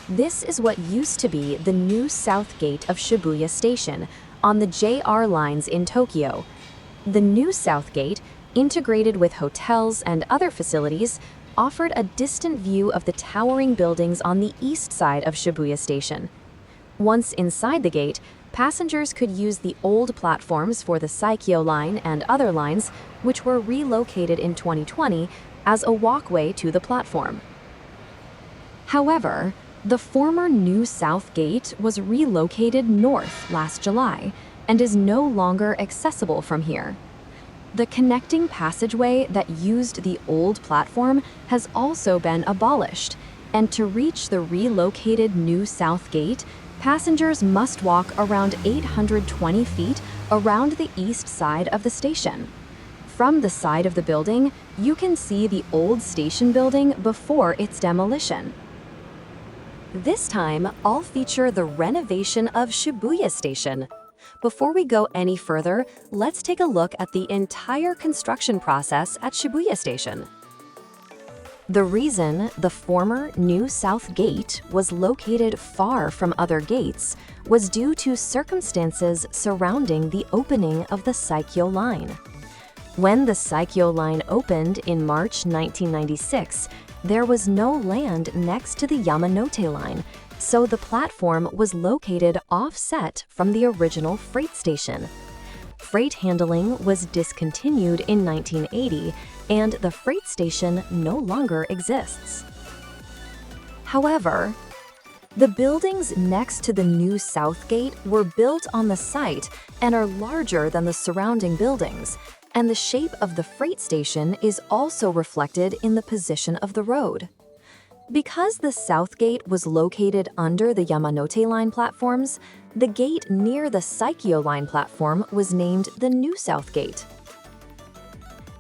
This is what used to be the new south gate of Shibuya Station on the JR lines in Tokyo. The new south gate, integrated with hotels and other facilities, offered a distant view of the towering buildings on the east side of Shibuya Station. Once inside the gate, passengers could use the old platforms for the Saikyo line and other lines, which were relocated in 2020, as a walkway to the platform. However, the former New South Gate was relocated north last July and is no longer accessible from here. The connecting passageway that used the old platform has also been abolished, and to reach the relocated New South Gate, passengers must walk around 820 feet around the east side of the station. From the side of the building, you can see the old station building before its demolition. This time, I'll feature the renovation of Shibuya Station. Before we go any further, let's take a look at the entire construction process at Shibuya Station. The reason the former New South Gate was located far from other gates was due to circumstances surrounding the opening of the Saikyo line. When the Saikyo line opened in March 1996, there was no land next to the Yamanote line, so the platform was located offset from the original freight station. Freight handling was discontinued in 1980, and the freight station no longer exists. However, the buildings next to the new South Gate were built on the site and are larger than the surrounding buildings, and the shape of the freight station is also reflected in the position of the road. Because the South Gate was located under the Yamanote line platforms, the gate near the Saikyo line platform was named the New South Gate.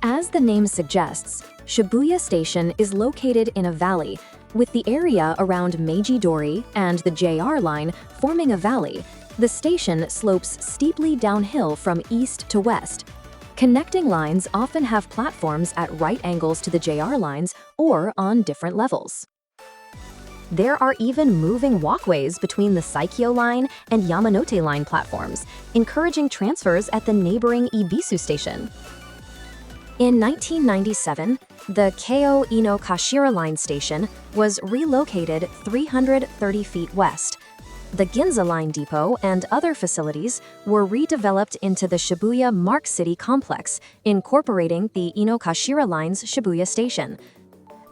As the name suggests, Shibuya Station is located in a valley, with the area around Meiji-dori and the JR line forming a valley. The station slopes steeply downhill from east to west. Connecting lines often have platforms at right angles to the JR lines or on different levels. There are even moving walkways between the Saikyo line and Yamanote line platforms, encouraging transfers at the neighboring Ibisu station. In 1997, the Keio Inokashira line station was relocated 330 feet west. The Ginza line depot and other facilities were redeveloped into the Shibuya Mark City complex, incorporating the Inokashira line's Shibuya station.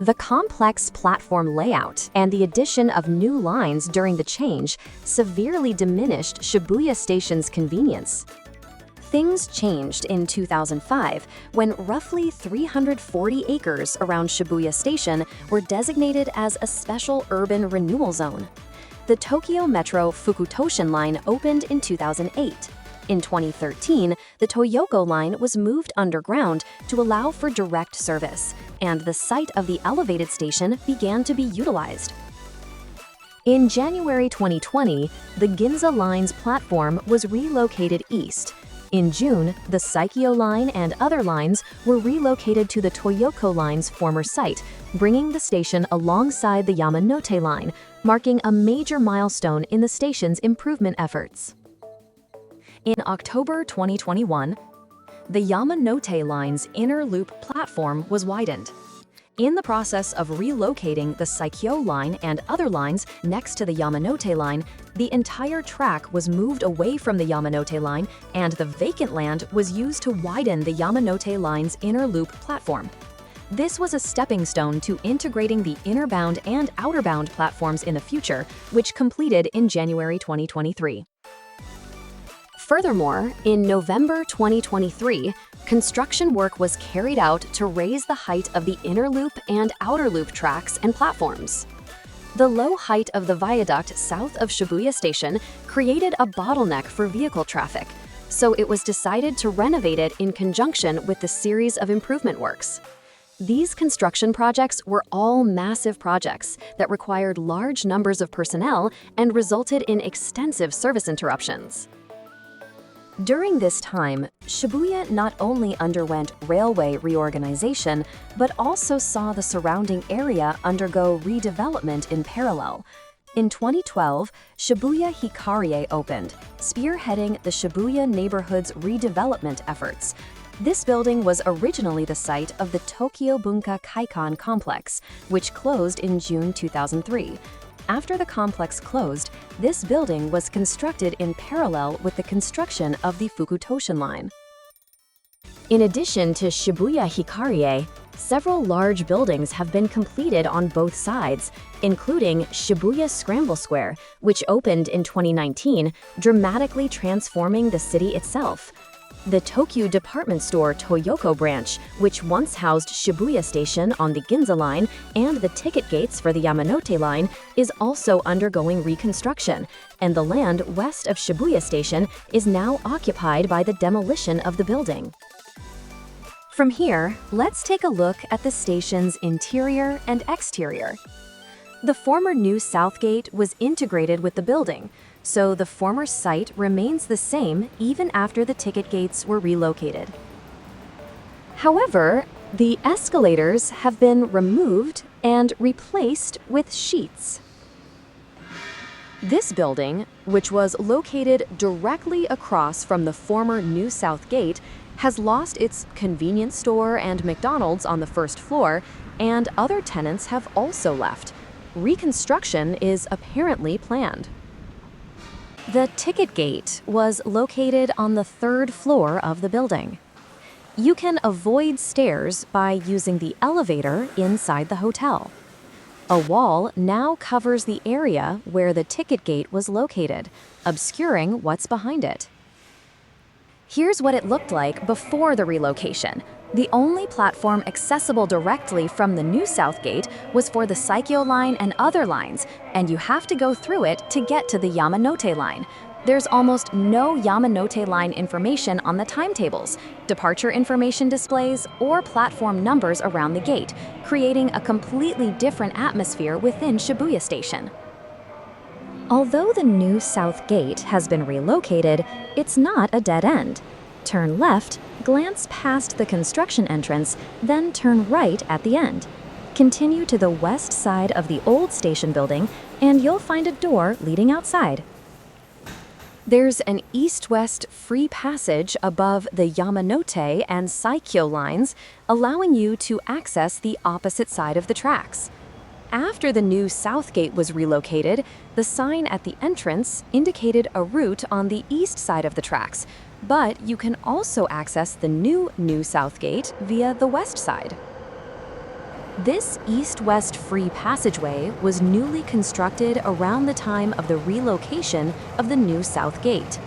The complex platform layout and the addition of new lines during the change severely diminished Shibuya Station's convenience. Things changed in 2005 when roughly 340 acres around Shibuya Station were designated as a special urban renewal zone. The Tokyo Metro Fukutoshin line opened in 2008. In 2013, the Toyoko line was moved underground to allow for direct service, and the site of the elevated station began to be utilized. In January 2020, the Ginza line's platform was relocated east. In June, the Saikyo line and other lines were relocated to the Toyoko line's former site, bringing the station alongside the Yamanote line, marking a major milestone in the station's improvement efforts. In October 2021, the Yamanote line's inner loop platform was widened. In the process of relocating the Saikyo line and other lines next to the Yamanote line, the entire track was moved away from the Yamanote line, and the vacant land was used to widen the Yamanote line's inner loop platform. This was a stepping stone to integrating the inner-bound and outer-bound platforms in the future, which completed in January 2023. Furthermore, in November 2023, construction work was carried out to raise the height of the inner loop and outer loop tracks and platforms. The low height of the viaduct south of Shibuya Station created a bottleneck for vehicle traffic, so it was decided to renovate it in conjunction with the series of improvement works. These construction projects were all massive projects that required large numbers of personnel and resulted in extensive service interruptions. During this time, Shibuya not only underwent railway reorganization, but also saw the surrounding area undergo redevelopment in parallel. In 2012, Shibuya Hikarie opened, spearheading the Shibuya neighborhood's redevelopment efforts. This building was originally the site of the Tokyo Bunka Kaikan complex, which closed in June 2003. After the complex closed, this building was constructed in parallel with the construction of the Fukutoshin line. In addition to Shibuya Hikarie, several large buildings have been completed on both sides, including Shibuya Scramble Square, which opened in 2019, dramatically transforming the city itself. The Tokyo department store Toyoko branch, which once housed Shibuya Station on the Ginza line and the ticket gates for the Yamanote line, is also undergoing reconstruction, and the land west of Shibuya Station is now occupied by the demolition of the building. From here, let's take a look at the station's interior and exterior. The former New Southgate was integrated with the building, so the former site remains the same even after the ticket gates were relocated. However, the escalators have been removed and replaced with sheets. This building, which was located directly across from the former New Southgate, has lost its convenience store and McDonald's on the first floor, and other tenants have also left. Reconstruction is apparently planned. The ticket gate was located on the third floor of the building. You can avoid stairs by using the elevator inside the hotel. A wall now covers the area where the ticket gate was located, obscuring what's behind it. Here's what it looked like before the relocation. The only platform accessible directly from the New Southgate was for the Saikyo line and other lines, and you have to go through it to get to the Yamanote line. There's almost no Yamanote line information on the timetables, departure information displays, or platform numbers around the gate, creating a completely different atmosphere within Shibuya Station. Although the New South Gate has been relocated, it's not a dead end. Turn left, glance past the construction entrance, then turn right at the end. Continue to the west side of the old station building, and you'll find a door leading outside. There's an east-west free passage above the Yamanote and Saikyo lines, allowing you to access the opposite side of the tracks. After the New Southgate was relocated, the sign at the entrance indicated a route on the east side of the tracks, but you can also access the New Southgate via the west side. This east-west free passageway was newly constructed around the time of the relocation of the New Southgate.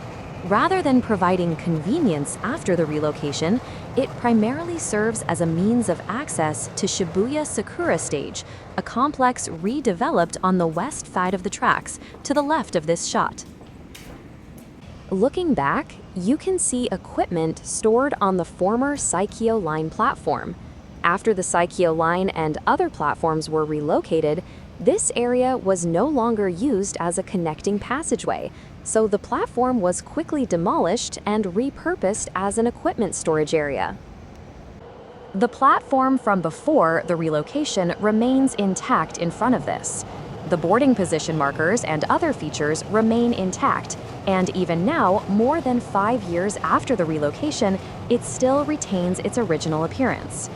Rather than providing convenience after the relocation, it primarily serves as a means of access to Shibuya Sakura Stage, a complex redeveloped on the west side of the tracks, to the left of this shot. Looking back, you can see equipment stored on the former Saikyo line platform. After the Saikyo line and other platforms were relocated, this area was no longer used as a connecting passageway, so the platform was quickly demolished and repurposed as an equipment storage area. The platform from before the relocation remains intact in front of this. The boarding position markers and other features remain intact, and even now, more than 5 years after the relocation, it still retains its original appearance.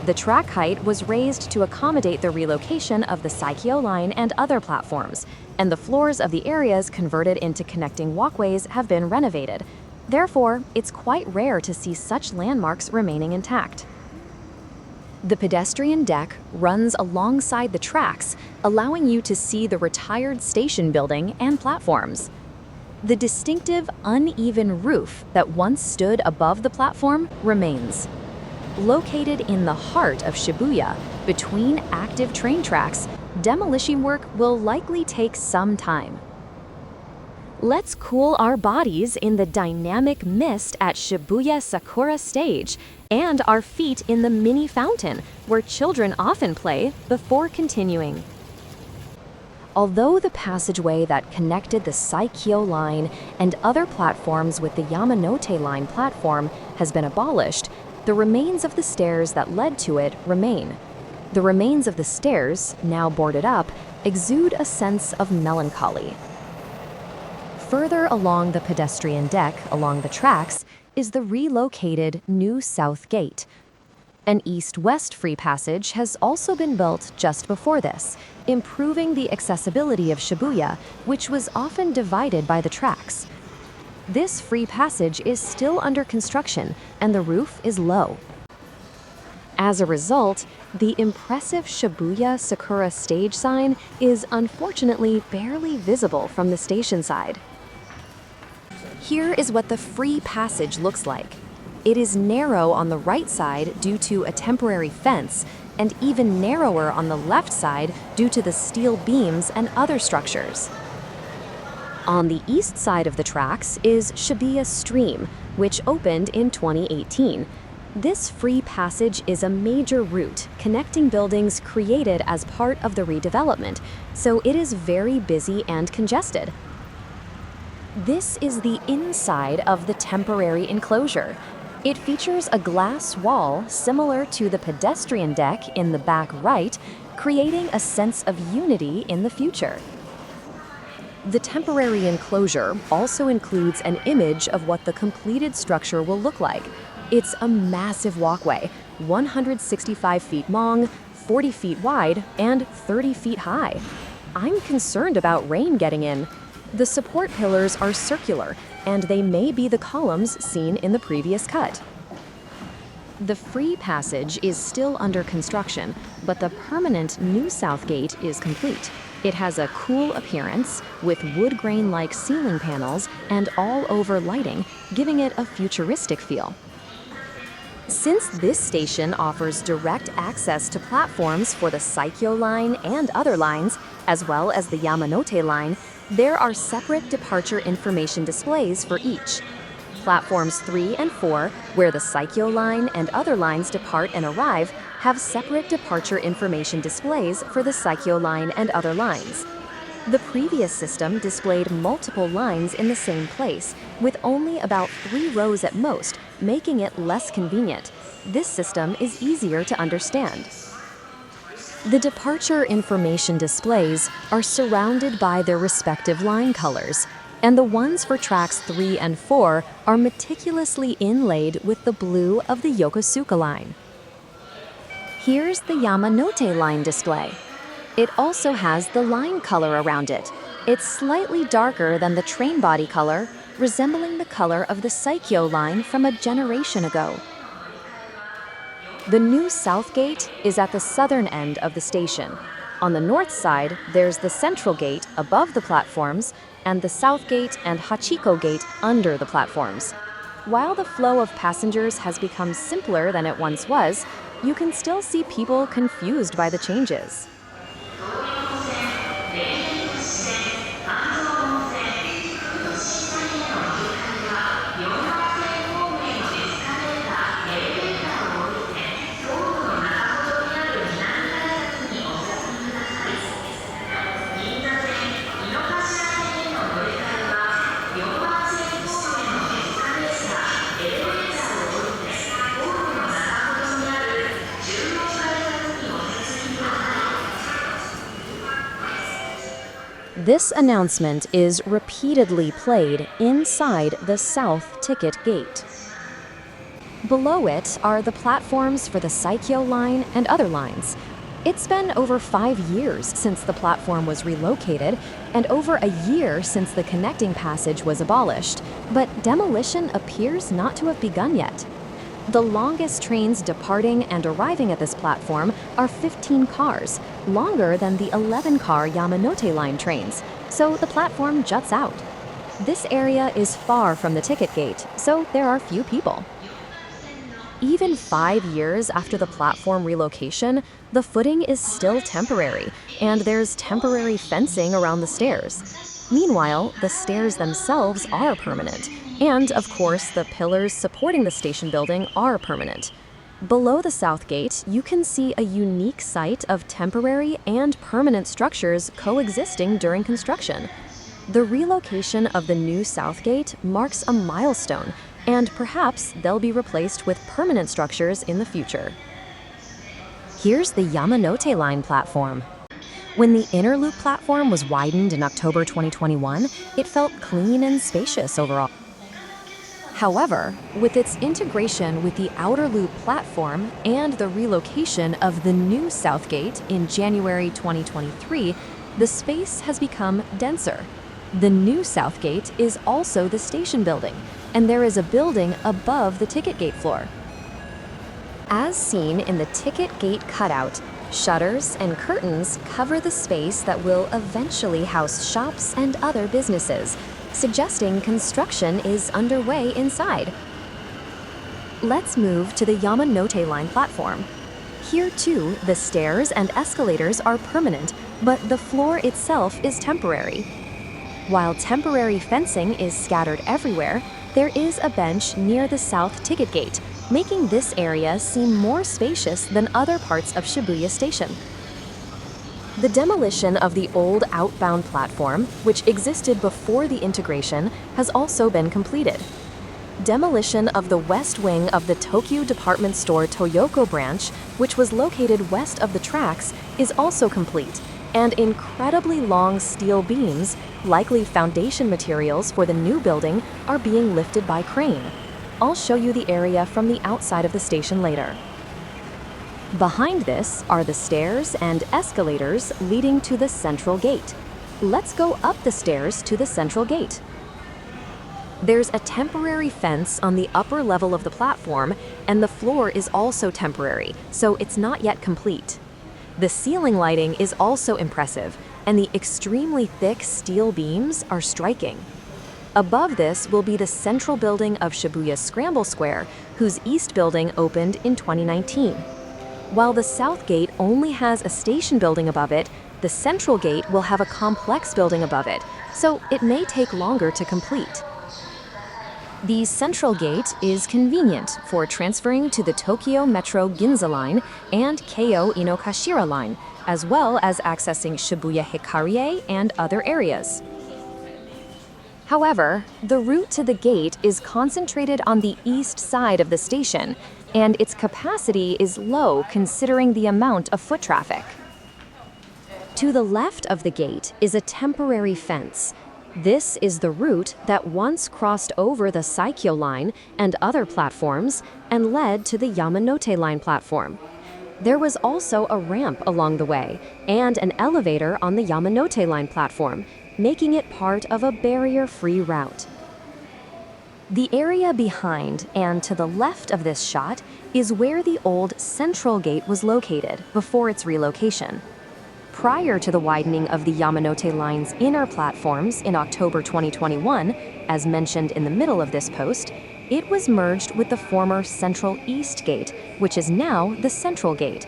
The track height was raised to accommodate the relocation of the Saikyo line and other platforms, and the floors of the areas converted into connecting walkways have been renovated. Therefore, it's quite rare to see such landmarks remaining intact. The pedestrian deck runs alongside the tracks, allowing you to see the retired station building and platforms. The distinctive, uneven roof that once stood above the platform remains. Located in the heart of Shibuya, between active train tracks, demolition work will likely take some time. Let's cool our bodies in the dynamic mist at Shibuya Sakura Stage and our feet in the mini fountain, where children often play, before continuing. Although the passageway that connected the Saikyo line and other platforms with the Yamanote line platform has been abolished, the remains of the stairs that led to it remain. The remains of the stairs, now boarded up, exude a sense of melancholy. Further along the pedestrian deck along the tracks is the relocated New South Gate. An east-west free passage has also been built just before this, improving the accessibility of Shibuya, which was often divided by the tracks. This free passage is still under construction, and the roof is low. As a result, the impressive Shibuya Sakura stage sign is unfortunately barely visible from the station side. Here is what the free passage looks like. It is narrow on the right side due to a temporary fence, and even narrower on the left side due to the steel beams and other structures. On the east side of the tracks is Shibuya Stream, which opened in 2018. This free passage is a major route connecting buildings created as part of the redevelopment, so it is very busy and congested. This is the inside of the temporary enclosure. It features a glass wall similar to the pedestrian deck in the back right, creating a sense of unity in the future. The temporary enclosure also includes an image of what the completed structure will look like. It's a massive walkway, 165 feet long, 40 feet wide, and 30 feet high. I'm concerned about rain getting in. The support pillars are circular, and they may be the columns seen in the previous cut. The free passage is still under construction, but the permanent New South Gate is complete. It has a cool appearance, with wood grain-like ceiling panels and all-over lighting, giving it a futuristic feel. Since this station offers direct access to platforms for the Saikyo line and other lines, as well as the Yamanote line, there are separate departure information displays for each. Platforms 3 and 4, where the Saikyo line and other lines depart and arrive, have separate departure information displays for the Saikyo line and other lines. The previous system displayed multiple lines in the same place, with only about 3 rows at most, making it less convenient. This system is easier to understand. The departure information displays are surrounded by their respective line colors, and the ones for tracks 3 and 4 are meticulously inlaid with the blue of the Yokosuka line. Here's the Yamanote line display. It also has the line color around it. It's slightly darker than the train body color, resembling the color of the Saikyo line from a generation ago. The New South Gate is at the southern end of the station. On the north side, there's the Central Gate above the platforms and the South Gate and Hachiko Gate under the platforms. While the flow of passengers has become simpler than it once was, you can still see people confused by the changes. This announcement is repeatedly played inside the South Ticket Gate. Below it are the platforms for the Saikyo line and other lines. It's been over 5 years since the platform was relocated and over a year since the connecting passage was abolished, but demolition appears not to have begun yet. The longest trains departing and arriving at this platform are 15 cars, longer than the 11-car Yamanote line trains, so the platform juts out. This area is far from the ticket gate, so there are few people. Even 5 years after the platform relocation, the footing is still temporary, and there's temporary fencing around the stairs. Meanwhile, the stairs themselves are permanent, and of course, the pillars supporting the station building are permanent. Below the South Gate, you can see a unique site of temporary and permanent structures coexisting during construction. The relocation of the new South Gate marks a milestone, and perhaps they'll be replaced with permanent structures in the future. Here's the Yamanote line platform. When the inner loop platform was widened in October 2021, it felt clean and spacious overall. However, with its integration with the outer loop platform and the relocation of the new South Gate in January 2023, the space has become denser. The new South Gate is also the station building, and there is a building above the ticket gate floor. As seen in the ticket gate cutout, shutters and curtains cover the space that will eventually house shops and other businesses, suggesting construction is underway inside. Let's move to the Yamanote Line platform. Here too, the stairs and escalators are permanent, but the floor itself is temporary. While temporary fencing is scattered everywhere, there is a bench near the south ticket gate, making this area seem more spacious than other parts of Shibuya Station. The demolition of the old outbound platform, which existed before the integration, has also been completed. Demolition of the west wing of the Tokyo department store Toyoko branch, which was located west of the tracks, is also complete, and incredibly long steel beams, likely foundation materials for the new building, are being lifted by crane. I'll show you the area from the outside of the station later. Behind this are the stairs and escalators leading to the central gate. Let's go up the stairs to the central gate. There's a temporary fence on the upper level of the platform, and the floor is also temporary, so it's not yet complete. The ceiling lighting is also impressive, and the extremely thick steel beams are striking. Above this will be the central building of Shibuya Scramble Square, whose east building opened in 2019. While the South Gate only has a station building above it, the Central Gate will have a complex building above it, so it may take longer to complete. The Central Gate is convenient for transferring to the Tokyo Metro Ginza Line and Keio Inokashira Line, as well as accessing Shibuya Hikarie and other areas. However, the route to the gate is concentrated on the east side of the station, and its capacity is low considering the amount of foot traffic. To the left of the gate is a temporary fence. This is the route that once crossed over the Saikyo Line and other platforms and led to the Yamanote Line platform. There was also a ramp along the way and an elevator on the Yamanote Line platform, making it part of a barrier-free route. The area behind and to the left of this shot is where the old Central Gate was located before its relocation. Prior to the widening of the Yamanote Line's inner platforms in October 2021, as mentioned in the middle of this post, it was merged with the former Central East Gate, which is now the Central Gate.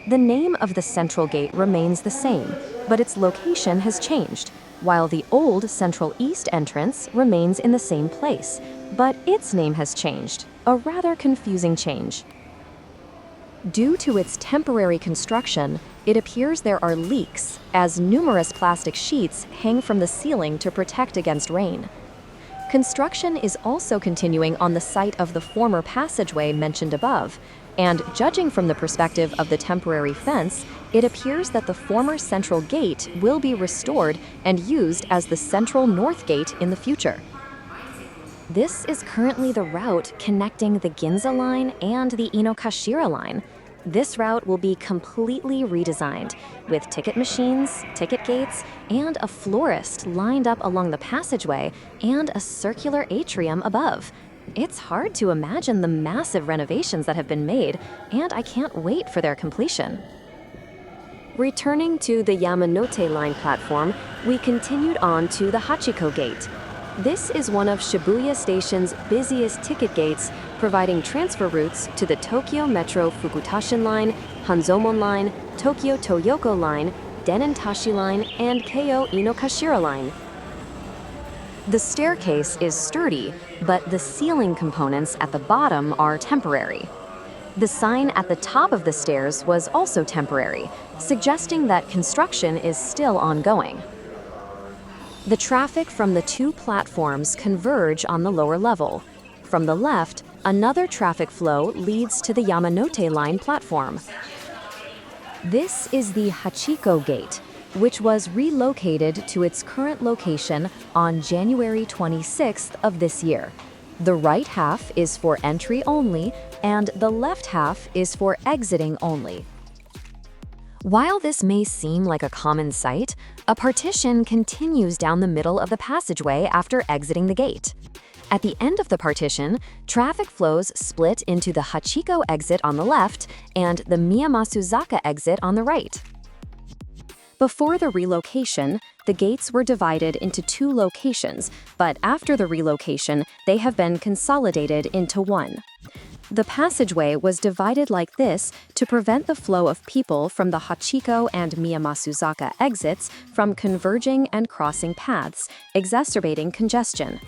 The name of the Central Gate remains the same, but its location has changed, while the old Central East entrance remains in the same place, but its name has changed, a rather confusing change. Due to its temporary construction, it appears there are leaks, as numerous plastic sheets hang from the ceiling to protect against rain. Construction is also continuing on the site of the former passageway mentioned above, and judging from the perspective of the temporary fence, it appears that the former Central Gate will be restored and used as the Central North Gate in the future. This is currently the route connecting the Ginza Line and the Inokashira Line. This route will be completely redesigned, with ticket machines, ticket gates, and a florist lined up along the passageway and a circular atrium above. It's hard to imagine the massive renovations that have been made, and I can't wait for their completion. Returning to the Yamanote Line platform, we continued on to the Hachiko Gate. This is one of Shibuya Station's busiest ticket gates, providing transfer routes to the Tokyo Metro Fukutashin Line, Hanzomon Line, Tokyo Toyoko Line, Denentashi Line, and Keio Inokashira Line. The staircase is sturdy, but the ceiling components at the bottom are temporary. The sign at the top of the stairs was also temporary, suggesting that construction is still ongoing. The traffic from the two platforms converge on the lower level. From the left, another traffic flow leads to the Yamanote Line platform. This is the Hachiko Gate, which was relocated to its current location on January 26th of this year. The right half is for entry only, and the left half is for exiting only. While this may seem like a common sight, a partition continues down the middle of the passageway after exiting the gate. At the end of the partition, traffic flows split into the Hachiko exit on the left and the Miyamasuzaka exit on the right. Before the relocation, the gates were divided into two locations, but after the relocation, they have been consolidated into one. The passageway was divided like this to prevent the flow of people from the Hachiko and Miyamasuzaka exits from converging and crossing paths, exacerbating congestion.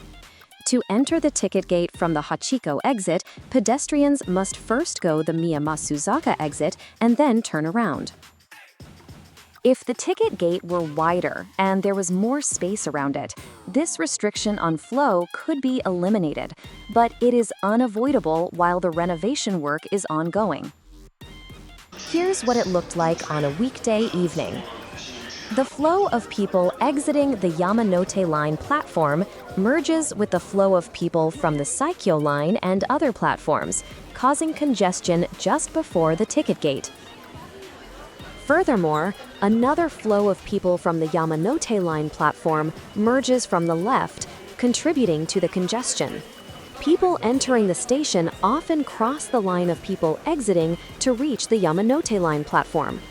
To enter the ticket gate from the Hachiko exit, pedestrians must first go the Miyamasuzaka exit and then turn around. If the ticket gate were wider and there was more space around it, this restriction on flow could be eliminated, but it is unavoidable while the renovation work is ongoing. Here's what it looked like on a weekday evening. The flow of people exiting the Yamanote Line platform merges with the flow of people from the Saikyo Line and other platforms, causing congestion just before the ticket gate. Furthermore, another flow of people from the Yamanote Line platform merges from the left, contributing to the congestion. People entering the station often cross the line of people exiting to reach the Yamanote Line platform.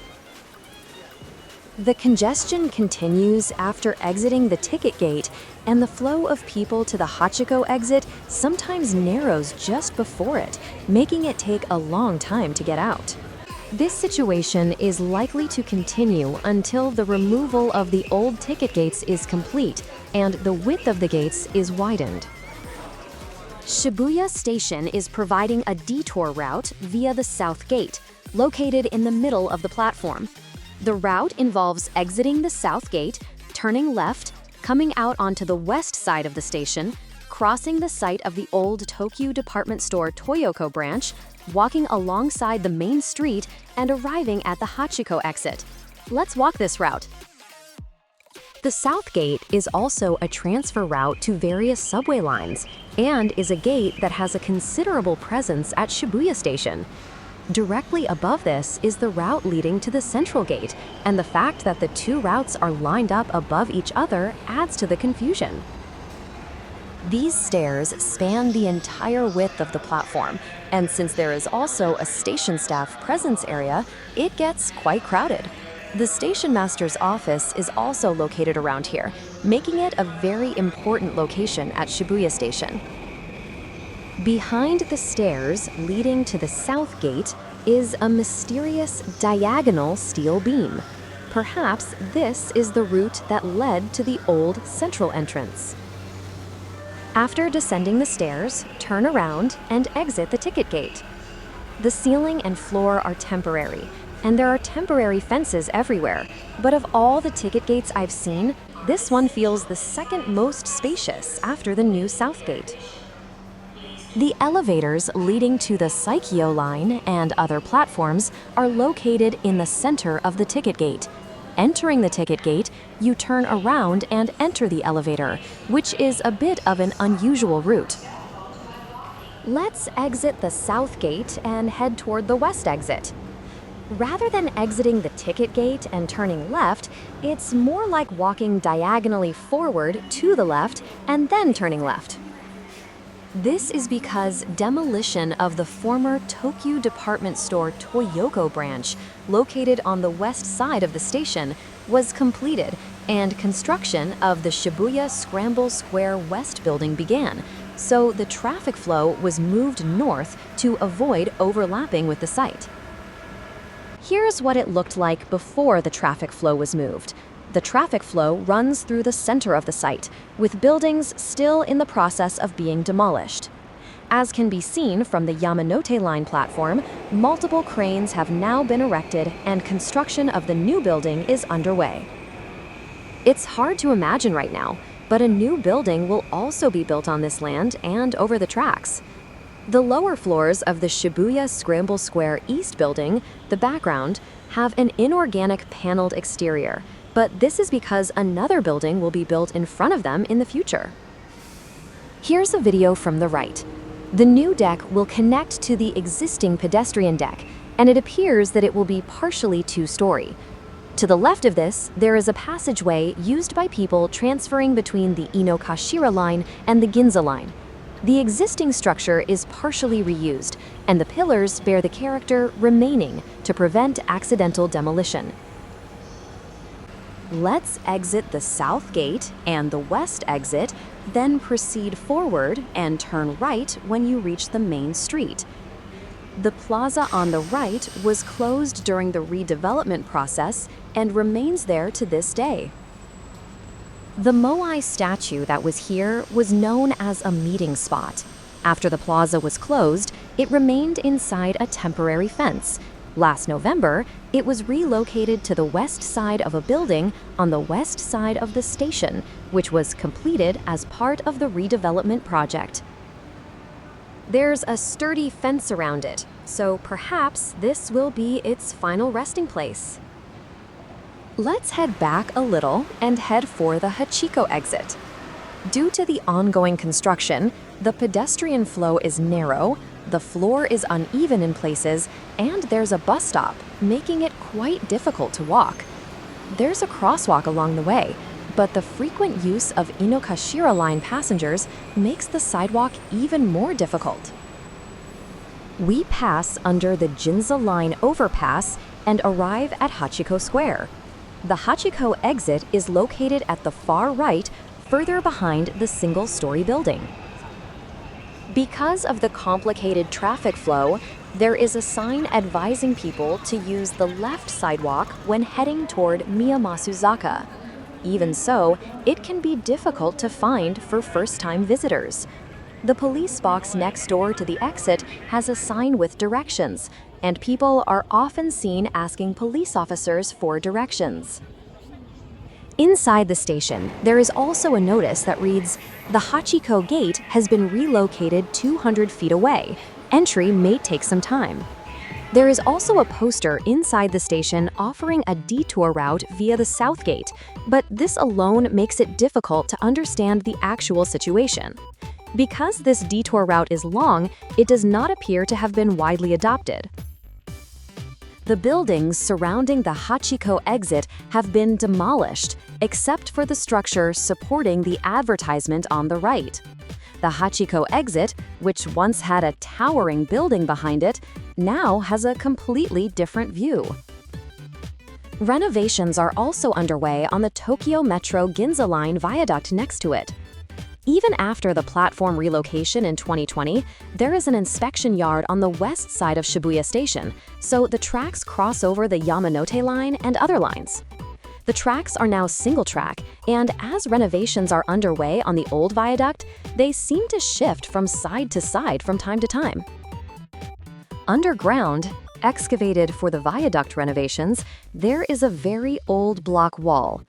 The congestion continues after exiting the ticket gate, and the flow of people to the Hachiko exit sometimes narrows just before it, making it take a long time to get out. This situation is likely to continue until the removal of the old ticket gates is complete and the width of the gates is widened. Shibuya Station is providing a detour route via the South Gate, located in the middle of the platform. The route involves exiting the South Gate, turning left, coming out onto the west side of the station, crossing the site of the old Tokyu department store Toyoko branch, walking alongside the main street, and arriving at the Hachiko exit. Let's walk this route. The South Gate is also a transfer route to various subway lines and is a gate that has a considerable presence at Shibuya Station. Directly above this is the route leading to the Central Gate, and the fact that the two routes are lined up above each other adds to the confusion. These stairs span the entire width of the platform, and since there is also a station staff presence area, it gets quite crowded. The station master's office is also located around here, making it a very important location at Shibuya Station. Behind the stairs leading to the South Gate is a mysterious diagonal steel beam. Perhaps this is the route that led to the old central entrance. After descending the stairs, turn around and exit the ticket gate. The ceiling and floor are temporary, and there are temporary fences everywhere, but of all the ticket gates I've seen, this one feels the second most spacious after the new South Gate. The elevators leading to the Saikyo line and other platforms are located in the center of the ticket gate. Entering the ticket gate, you turn around and enter the elevator, which is a bit of an unusual route. Let's exit the South Gate and head toward the West exit. Rather than exiting the ticket gate and turning left, it's more like walking diagonally forward to the left and then turning left. This is because demolition of the former Tokyu department store Toyoko branch, located on the west side of the station, was completed, and construction of the Shibuya Scramble Square West building began, so the traffic flow was moved north to avoid overlapping with the site. Here's what it looked like before the traffic flow was moved. The traffic flow runs through the center of the site, with buildings still in the process of being demolished. As can be seen from the Yamanote Line platform, multiple cranes have now been erected and construction of the new building is underway. It's hard to imagine right now, but a new building will also be built on this land and over the tracks. The lower floors of the Shibuya Scramble Square East building, the background, have an inorganic paneled exterior, but this is because another building will be built in front of them in the future. Here's a video from the right. The new deck will connect to the existing pedestrian deck, and it appears that it will be partially two-story. To the left of this, there is a passageway used by people transferring between the Inokashira line and the Ginza line. The existing structure is partially reused, and the pillars bear the character remaining to prevent accidental demolition. Let's exit the south gate and the west exit, then proceed forward and turn right when you reach the main street. The plaza on the right was closed during the redevelopment process and remains there to this day. The Moai statue that was here was known as a meeting spot. After the plaza was closed, it remained inside a temporary fence. Last November, it was relocated to the west side of a building on the west side of the station, which was completed as part of the redevelopment project. There's a sturdy fence around it, so perhaps this will be its final resting place. Let's head back a little and head for the Hachiko exit. Due to the ongoing construction, the pedestrian flow is narrow, the floor is uneven in places, and there's a bus stop, making it quite difficult to walk. There's a crosswalk along the way, but the frequent use of Inokashira line passengers makes the sidewalk even more difficult. We pass under the Ginza line overpass and arrive at Hachiko Square. The Hachiko exit is located at the far right, further behind the single-story building. Because of the complicated traffic flow, there is a sign advising people to use the left sidewalk when heading toward Miyamasuzaka. Even so, it can be difficult to find for first-time visitors. The police box next door to the exit has a sign with directions, and people are often seen asking police officers for directions. Inside the station, there is also a notice that reads, "The Hachiko Gate has been relocated 200 feet away. Entry may take some time." There is also a poster inside the station offering a detour route via the South Gate, but this alone makes it difficult to understand the actual situation. Because this detour route is long, it does not appear to have been widely adopted. The buildings surrounding the Hachiko exit have been demolished, except for the structure supporting the advertisement on the right. The Hachiko exit, which once had a towering building behind it, now has a completely different view. Renovations are also underway on the Tokyo Metro Ginza Line viaduct next to it. Even after the platform relocation in 2020, there is an inspection yard on the west side of Shibuya Station, so the tracks cross over the Yamanote line and other lines. The tracks are now single-track, and as renovations are underway on the old viaduct, they seem to shift from side to side from time to time. Underground, excavated for the viaduct renovations, there is a very old block wall.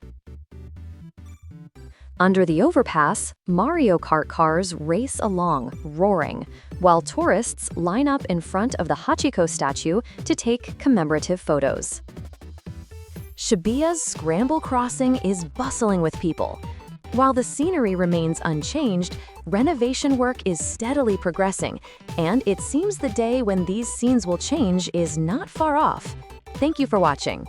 Under the overpass, Mario Kart cars race along, roaring, while tourists line up in front of the Hachiko statue to take commemorative photos. Shibuya's Scramble Crossing is bustling with people. While the scenery remains unchanged, renovation work is steadily progressing, and it seems the day when these scenes will change is not far off. Thank you for watching.